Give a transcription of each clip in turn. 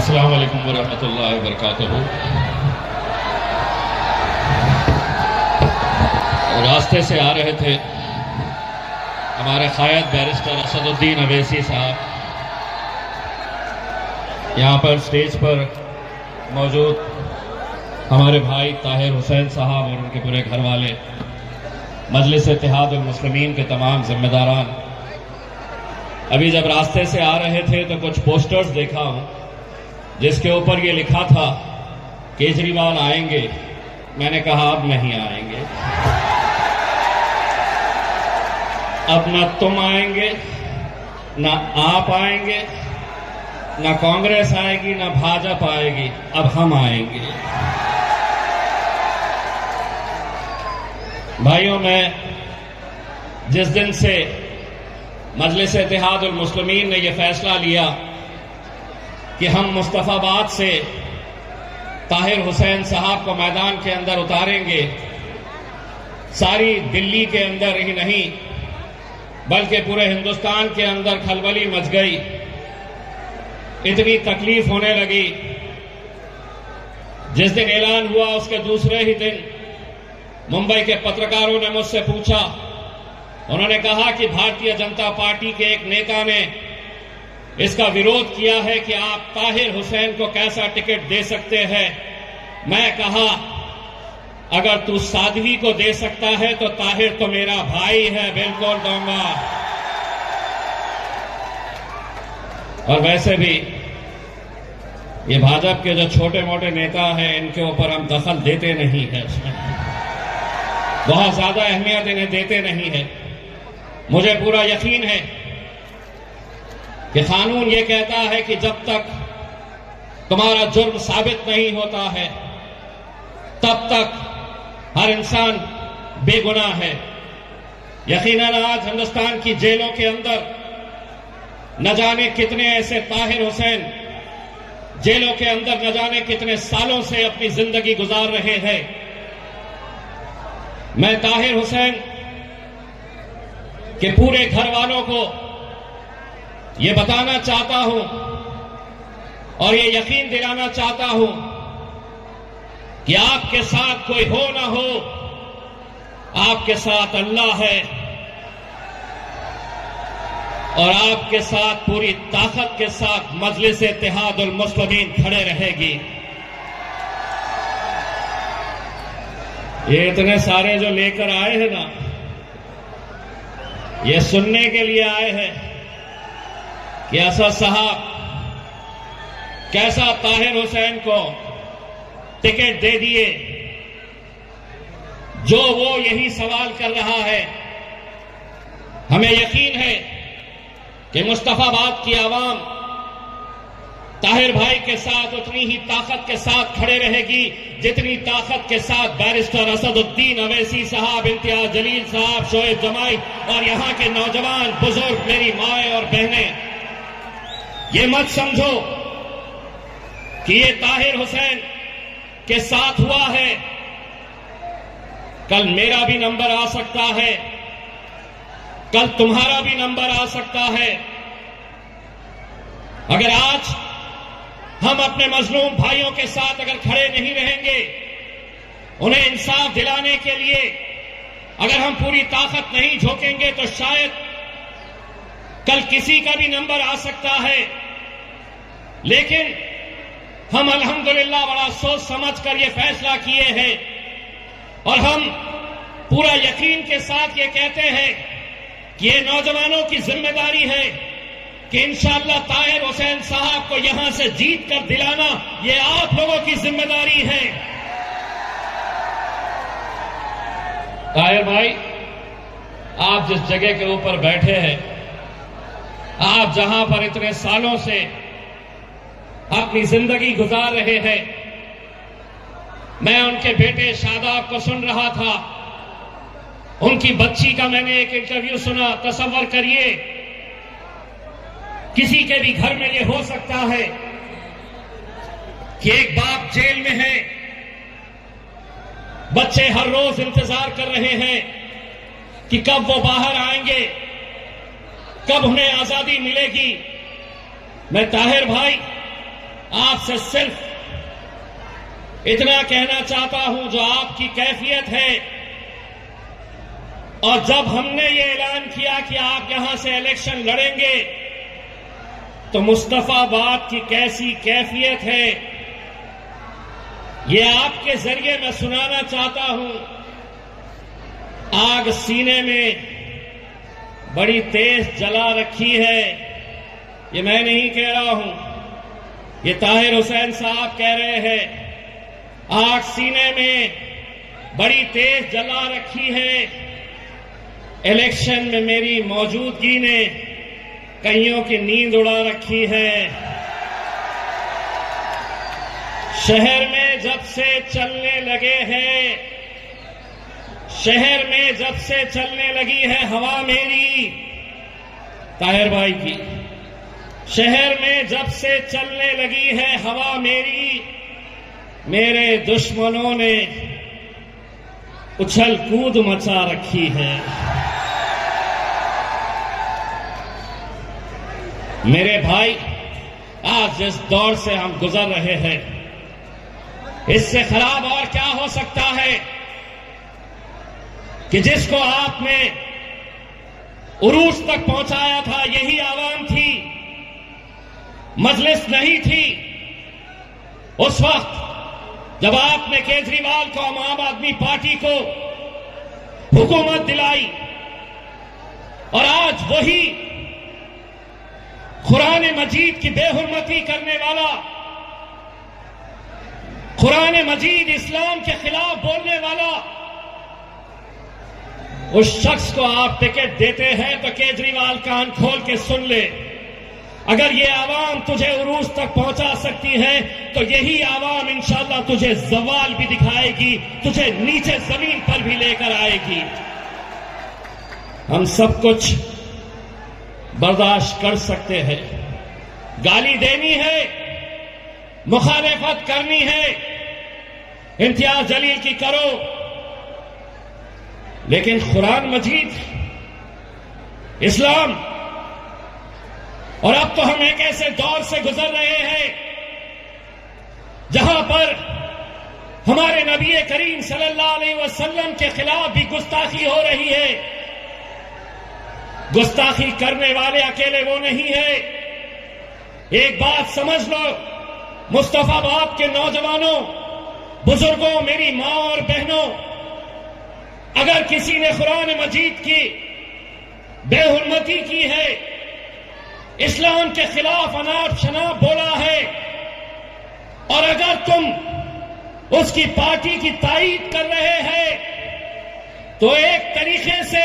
अस्सलाम वालेकुम वरहमतुल्लाहि वबरकातुहू। रास्ते से आ रहे थे हमारे क़ायद बैरिस्टर असदुद्दीन अवैसी साहब, यहाँ पर स्टेज पर मौजूद हमारे भाई ताहिर हुसैन साहब और उनके पूरे घर वाले, मजलिस इत्तेहाद उल मुस्लिमीन के तमाम जिम्मेदारान। अभी जब रास्ते से आ रहे थे तो कुछ पोस्टर्स देखा हूँ जिसके ऊपर ये लिखा था केजरीवाल आएंगे। मैंने कहा अब नहीं आएंगे, अब न तुम आएंगे, न आप आएंगे, न कांग्रेस आएगी, न भाजपा आएगी, अब हम आएंगे। भाइयों, मैं जिस दिन से मजलिस इत्तेहाद उल मुस्लिमीन ने यह फैसला लिया कि हम मुस्तफाबाद से ताहिर हुसैन साहब को मैदान के अंदर उतारेंगे, सारी दिल्ली के अंदर ही नहीं बल्कि पूरे हिंदुस्तान के अंदर खलबली मच गई। इतनी तकलीफ होने लगी। जिस दिन ऐलान हुआ उसके दूसरे ही दिन मुंबई के पत्रकारों ने मुझसे पूछा, उन्होंने कहा कि भारतीय जनता पार्टी के एक नेता ने इसका विरोध किया है कि आप ताहिर हुसैन को कैसा टिकट दे सकते हैं। मैं कहा, अगर तू साध्वी को दे सकता है तो ताहिर तो मेरा भाई है, बिल्कुल दूंगा। और वैसे भी ये भाजपा के जो छोटे मोटे नेता हैं इनके ऊपर हम दखल देते नहीं है, उसमें बहुत ज्यादा अहमियत इन्हें देते नहीं है। मुझे पूरा यकीन है कि कानून ये कहता है कि जब तक तुम्हारा जुर्म साबित नहीं होता है तब तक हर इंसान बेगुनाह है। यकीनन आज हिंदुस्तान की जेलों के अंदर न जाने कितने ऐसे ताहिर हुसैन जेलों के अंदर न जाने कितने सालों से अपनी जिंदगी गुजार रहे हैं। मैं ताहिर हुसैन के पूरे घर वालों को ये बताना चाहता हूं और ये यकीन दिलाना चाहता हूं कि आपके साथ कोई हो ना हो, आपके साथ अल्लाह है और आपके साथ पूरी ताकत के साथ मजलिस इत्तेहाद उल मुस्लिमीन खड़े रहेगी। ये इतने सारे जो लेकर आए हैं ना, ये सुनने के लिए आए हैं कि असद साहब कैसा ताहिर हुसैन को टिकट दे दिए। जो वो यही सवाल कर रहा है। हमें यकीन है कि मुस्तफाबाद की आवाम ताहिर भाई के साथ उतनी ही ताकत के साथ खड़े रहेगी जितनी ताकत के साथ बैरिस्टर असदुद्दीन अवैसी साहब, इम्तियाज जलील साहब, शोएब जमाई और यहां के नौजवान बुजुर्ग, मेरी माएं और बहनें, ये मत समझो कि ये ताहिर हुसैन के साथ हुआ है। कल मेरा भी नंबर आ सकता है, कल तुम्हारा भी नंबर आ सकता है। अगर आज हम अपने मजलूम भाइयों के साथ अगर खड़े नहीं रहेंगे, उन्हें इंसाफ दिलाने के लिए अगर हम पूरी ताकत नहीं झोंकेंगे तो शायद कल किसी का भी नंबर आ सकता है। लेकिन हम अल्हम्दुलिल्लाह बड़ा सोच समझ कर ये फैसला किए हैं और हम पूरा यकीन के साथ ये कहते हैं कि ये नौजवानों की जिम्मेदारी है कि इंशाअल्लाह ताहिर हुसैन साहब को यहां से जीत कर दिलाना ये आप लोगों की जिम्मेदारी है। ताहिर भाई, आप जिस जगह के ऊपर बैठे हैं, आप जहां पर इतने सालों से अपनी जिंदगी गुजार रहे हैं, मैं उनके बेटे शादाब को सुन रहा था, उनकी बच्ची का मैंने एक इंटरव्यू सुना। तसव्वुर करिए, किसी के भी घर में ये हो सकता है कि एक बाप जेल में है, बच्चे हर रोज इंतजार कर रहे हैं कि कब वो बाहर आएंगे, कब उन्हें आजादी मिलेगी। मैं ताहिर भाई आपसे सिर्फ इतना कहना चाहता हूं, जो आपकी कैफियत है, और जब हमने ये ऐलान किया कि आप यहां से इलेक्शन लड़ेंगे, तो मुस्तफाबाद की कैसी कैफियत है, ये आपके जरिए मैं सुनाना चाहता हूं। आग सीने में बड़ी तेज जला रखी है, ये मैं नहीं कह रहा हूं, ये ताहिर हुसैन साहब कह रहे हैं। आग सीने में बड़ी तेज जला रखी है, इलेक्शन में मेरी मौजूदगी ने कईयों की नींद उड़ा रखी है। शहर में जब से चलने लगे हैं, शहर में जब से चलने लगी है हवा मेरी, ताहिर भाई की, शहर में जब से चलने लगी है हवा मेरी, मेरे दुश्मनों ने उछल कूद मचा रखी है। मेरे भाई, आज जिस दौर से हम गुजर रहे हैं, इससे खराब और क्या हो सकता है कि जिसको आपने उरूज तक पहुंचाया था, यही आवाम थी, मजलिस नहीं थी। उस वक्त जब आपने केजरीवाल को, आम आदमी पार्टी को हुकूमत दिलाई, और आज वही कुरान मजीद की बेहुरमती करने वाला, कुरान मजीद इस्लाम के खिलाफ बोलने वाला, उस शख्स को आप टिकट देते हैं, तो केजरीवाल कान खोल के सुन ले। अगर ये आवाम तुझे उरूज तक पहुंचा सकती है, तो यही आवाम इंशाअल्लाह तुझे जवाल भी दिखाएगी, तुझे नीचे जमीन पर भी लेकर आएगी। हम सब कुछ बर्दाश्त कर सकते हैं, गाली देनी है, मुखालिफत करनी है, इम्तियाज जलील की करो, लेकिन कुरान मजीद, इस्लाम, और अब तो हम एक ऐसे दौर से गुजर रहे हैं जहां पर हमारे नबी करीम सल्लल्लाहु अलैहि वसल्लम के खिलाफ भी गुस्ताखी हो रही है। गुस्ताखी करने वाले अकेले वो नहीं है। एक बात समझ लो, मुस्तफाबाद के नौजवानों, बुजुर्गों, मेरी मां और बहनों, अगर किसी ने कुरान मजीद की बेहुरमती की है, इस्लाम के खिलाफ अनाप शनाप बोला है, और अगर तुम उसकी पार्टी की तायीद कर रहे हैं, तो एक तरीके से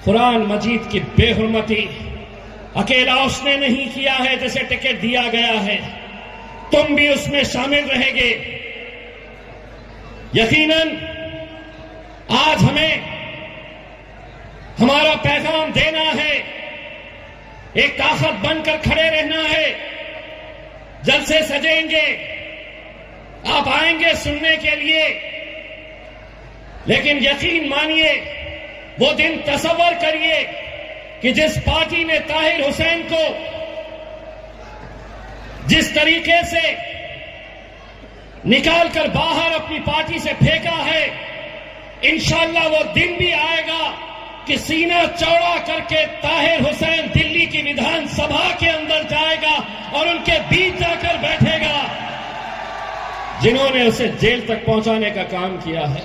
कुरान मजीद की बेहुरमती अकेला उसने नहीं किया है जिसे टिकट दिया गया है, तुम भी उसमें शामिल रहेंगे। यकीनन आज हमें हमारा पैगाम देना है, एक ताकत बनकर खड़े रहना है। जलसे सजेंगे, आप आएंगे सुनने के लिए, लेकिन यकीन मानिए, वो दिन तसव्वुर करिए कि जिस पार्टी ने ताहिर हुसैन को जिस तरीके से निकालकर बाहर अपनी पार्टी से फेंका है, इंशाअल्लाह वो दिन भी आएगा कि सीना चौड़ा करके ताहिर हुसैन दिल्ली की विधानसभा के अंदर जाएगा और उनके बीच जाकर बैठेगा जिन्होंने उसे जेल तक पहुंचाने का काम किया है।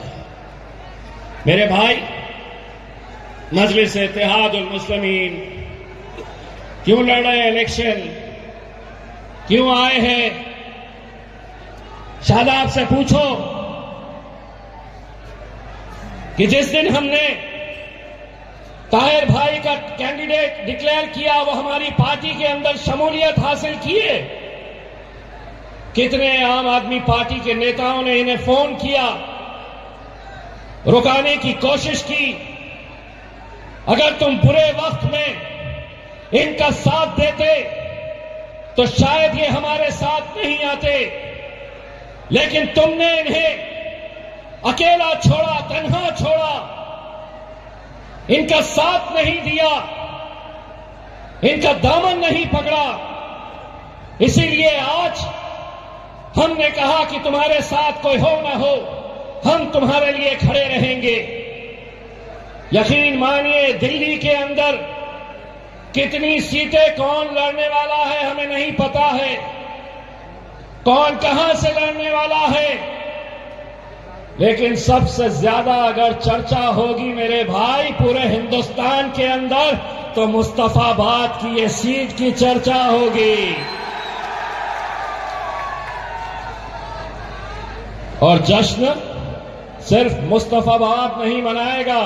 मेरे भाई, मजलिस इत्तेहादुल मुस्लिमीन क्यों लड़ रहे हैं इलेक्शन, क्यों आए हैं? शादाब से पूछो कि जिस दिन हमने ताहिर भाई का कैंडिडेट डिक्लेयर किया, वो हमारी पार्टी के अंदर शमूलियत हासिल किए। कितने आम आदमी पार्टी के नेताओं ने इन्हें फोन किया, रुकाने की कोशिश की। अगर तुम बुरे वक्त में इनका साथ देते तो शायद ये हमारे साथ नहीं आते, लेकिन तुमने इन्हें अकेला छोड़ा, तन्हा छोड़ा, इनका साथ नहीं दिया, इनका दामन नहीं पकड़ा। इसीलिए आज हमने कहा कि तुम्हारे साथ कोई हो ना हो, हम तुम्हारे लिए खड़े रहेंगे। यकीन मानिए, दिल्ली के अंदर कितनी सीटें कौन लड़ने वाला है हमें नहीं पता है, कौन कहां से लड़ने वाला है, लेकिन सबसे ज्यादा अगर चर्चा होगी मेरे भाई पूरे हिंदुस्तान के अंदर, तो मुस्तफाबाद की ये सीट की चर्चा होगी। और जश्न सिर्फ मुस्तफाबाद नहीं मनाएगा,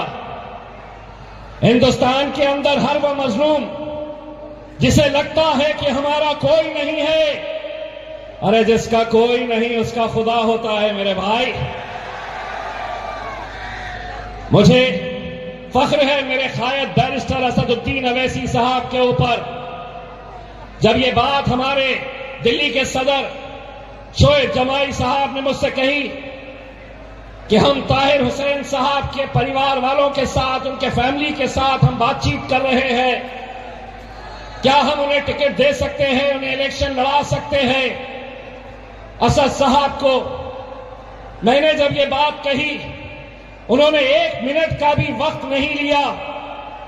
हिंदुस्तान के अंदर हर वो मजलूम जिसे लगता है कि हमारा कोई नहीं है, अरे जिसका कोई नहीं उसका खुदा होता है मेरे भाई। मुझे फख्र है मेरे कायद बैरिस्टर असदुद्दीन अवैसी साहब के ऊपर, जब ये बात हमारे दिल्ली के सदर शोएब जमाई साहब ने मुझसे कही कि हम ताहिर हुसैन साहब के परिवार वालों के साथ, उनके फैमिली के साथ हम बातचीत कर रहे हैं, क्या हम उन्हें टिकट दे सकते हैं, उन्हें इलेक्शन लड़ा सकते हैं। असद साहब को मैंने जब ये बात कही, उन्होंने 1 मिनट का भी वक्त नहीं लिया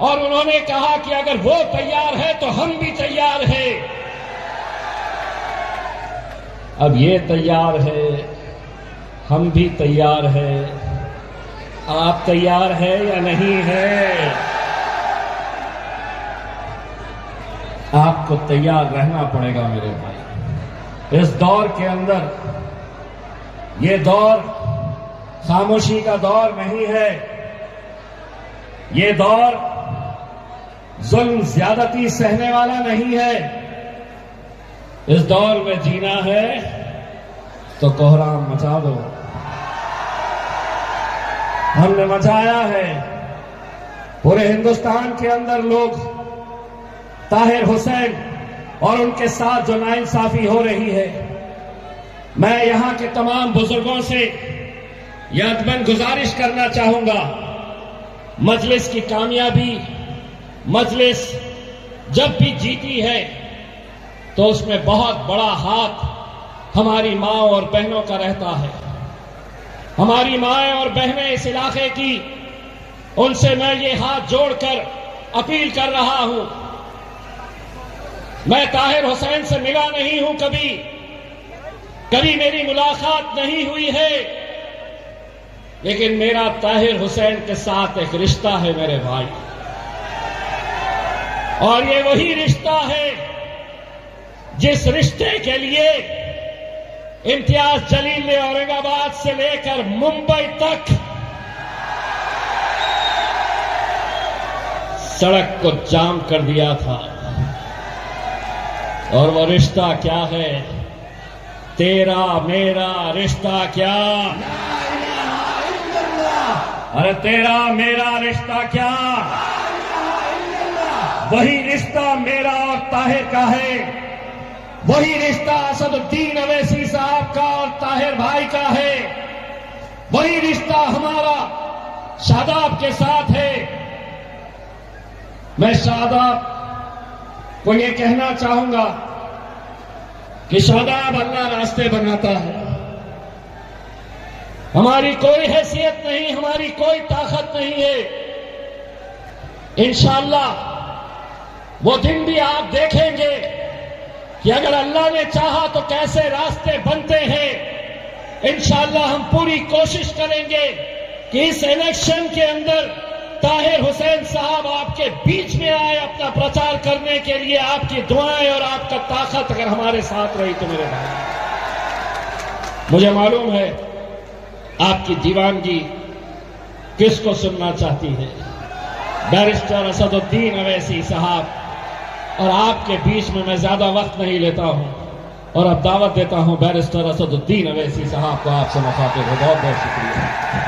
और उन्होंने कहा कि अगर वो तैयार है तो हम भी तैयार हैं। अब ये तैयार है, हम भी तैयार हैं, आप तैयार हैं या नहीं है? आपको तैयार रहना पड़ेगा मेरे भाई। इस दौर के अंदर, ये दौर खामोशी का दौर नहीं है, ये दौर जुल्म ज्यादती सहने वाला नहीं है। इस दौर में जीना है तो कोहराम मचा दो। हमने मचाया है। पूरे हिंदुस्तान के अंदर लोग ताहिर हुसैन और उनके साथ जो नाइंसाफी हो रही है, मैं यहां के तमाम बुजुर्गों से यादमन गुजारिश करना चाहूंगा, मजलिस की कामयाबी, मजलिस जब भी जीती है तो उसमें बहुत बड़ा हाथ हमारी माँ और बहनों का रहता है। हमारी माएं और बहनें इस इलाके की, उनसे मैं ये हाथ जोड़कर अपील कर रहा हूं। मैं ताहिर हुसैन से मिला नहीं हूं, कभी मेरी मुलाकात नहीं हुई है, लेकिन मेरा ताहिर हुसैन के साथ एक रिश्ता है मेरे भाई, और ये वही रिश्ता है जिस रिश्ते के लिए इम्तियाज जलील ने औरंगाबाद से लेकर मुंबई तक सड़क को जाम कर दिया था। और वो रिश्ता क्या है? तेरा मेरा रिश्ता क्या? अरे तेरा मेरा रिश्ता क्या? वही रिश्ता मेरा और ताहिर का है, वही रिश्ता असदुद्दीन अवैसी साहब का और ताहिर भाई का है, वही रिश्ता हमारा शादाब के साथ है। मैं शादाब को ये कहना चाहूंगा कि शादाब अल्लाह रास्ते बनाता है। हमारी कोई हैसियत नहीं, हमारी कोई ताकत नहीं है। इंशाअल्लाह वो दिन भी आप देखेंगे कि अगर अल्लाह ने चाहा तो कैसे रास्ते बनते हैं। इंशाअल्लाह हम पूरी कोशिश करेंगे कि इस इलेक्शन के अंदर ताहिर हुसैन साहब आपके बीच में आए अपना प्रचार करने के लिए। आपकी दुआएं और आपका ताकत अगर हमारे साथ रही तो मेरे भाई, मुझे मालूम है आपकी दीवानगी किसको सुनना चाहती है। बैरिस्टर असदुद्दीन अवैसी साहब और आपके बीच में मैं ज्यादा वक्त नहीं लेता हूं और अब दावत देता हूं बैरिस्टर असदुद्दीन अवैसी साहब को आपसे मुखातिब हो। बहुत बहुत शुक्रिया।